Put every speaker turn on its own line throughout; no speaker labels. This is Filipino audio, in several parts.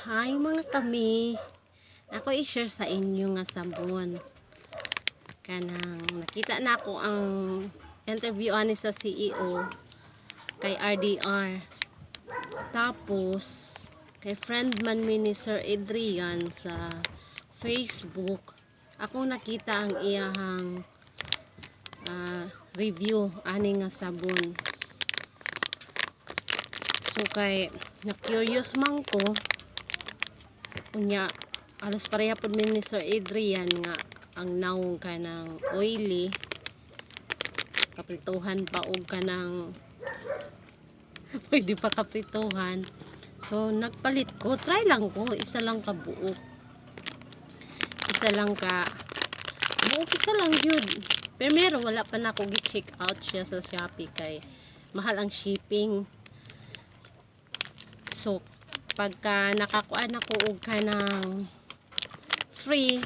Hi mga kami. Ako i-share sa inyo nga sabon. Kanang nakita na ako ang interview ani sa CEO kay RDR. Tapos kay friend man mi ni Sir Adrian sa Facebook. Ako nakita ang iyahang review ani nga sabon. So kay na curious man ko unya alas pareha pod mi ni Sir Adrian nga ang naong kanang oily kaprituhan pa og kanang pwede pa kaprituhan. So nagpalit ko, try lang ko, isa lang ka buok, isa lang yun. Pero wala pa na ako gi-check out siya sa Shopee kay mahal ang shipping. So pagka nakakuan ako og kanang free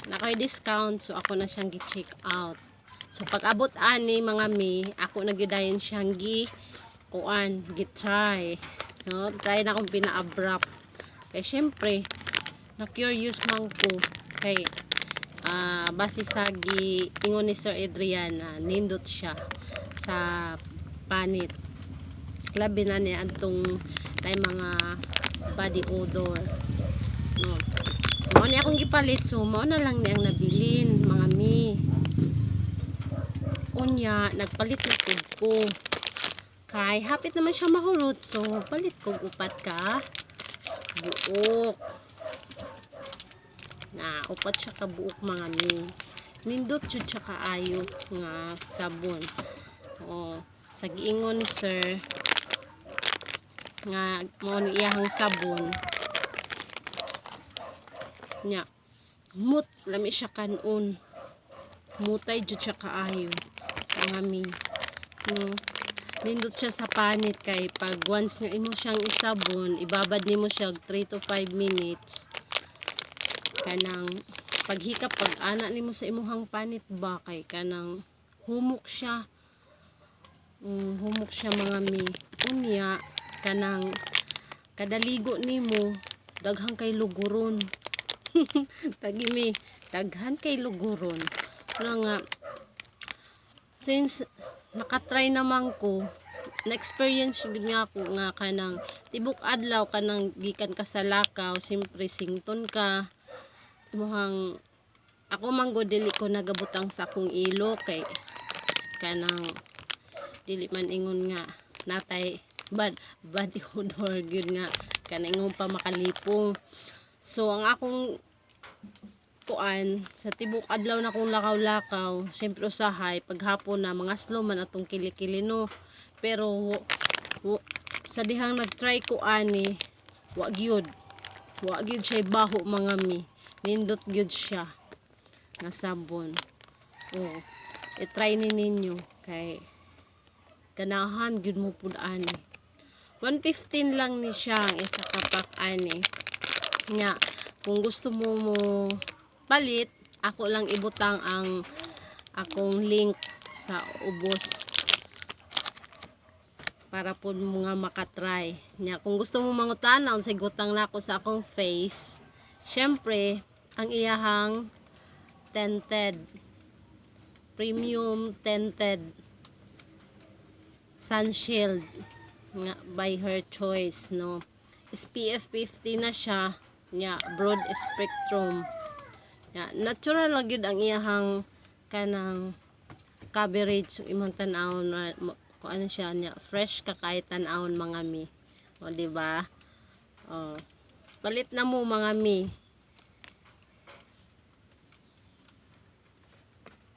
nakoy discount, so ako na siyang gi-check out. So pag abot ani mga mi, ako na gyudayon siyang gi-try. No, try na akong pina-abrupt. Kay syempre na curious man ko kay base sa giingon ni Sir Adrian nindot siya sa panit. Labi na niya antong tay mga body odor. No. Mao ni akong gipalit, so mao na lang ni ang nabilin mga mi. Unya nagpalit na pud ko. Kay hapit naman siya mahurot, so palit kog upat ka buok. Na upat siya ka buok mga mi. Nindot jud siya kaayo nga sabon. O sa giingon ni Sir nga mo ni iyang sabon nya mut lami siya kanon, mutay jud siya kaayo mga mi. No, nindot siya sa panit kay pag once nga imo siyang isabon, ibabad nimo siya 3 to 5 minutes kanang paghikap pag ana nimo sa imuhang panit ba kay kanang humok siya. Humok siya mga mi. Unya kanang kadaligo nimo daghang kay luguron. Tagi mi daghan kay luguron. Nga since nakatry naman ko, na-experience yun nga ako nga kanang tibok adlaw kanang gikan ka sa lakaw, simpre sington ka muhang ako manggo dili ko nagabutang sa akong ilo kay kanang dili man ingon nga natay bad odor gyud nga kanang pa makalipong. So ang akong kuan sa tibok adlaw na kong lakaw-lakaw, syempre usahay paghapon na mga slow man atong kilikili no. Pero sa dihang nagtry ko ani wa gyud siya baho mga mi. Nindot gyud siya nga sabon. I-try ni ninyo kay ganahan gyud mo pud ani. 115 lang ni siya ang isa ka pack ani. Nya kung gusto mo palit, ako lang ibutang ang akong link sa ubos para po mga makatry. Nya kung gusto mo mangutana unsay gutang nako sa akong face, syempre ang iyahang tinted premium tinted sun shield nga by Her Choice no. SPF 50 na siya nya broad spectrum. Ya, natural lang yun ang iyahang kanang coverage imong tan-awon na kung ano siya nya fresh ka kahit tan-awon mga mi. O di ba? Palit na mo mga mi.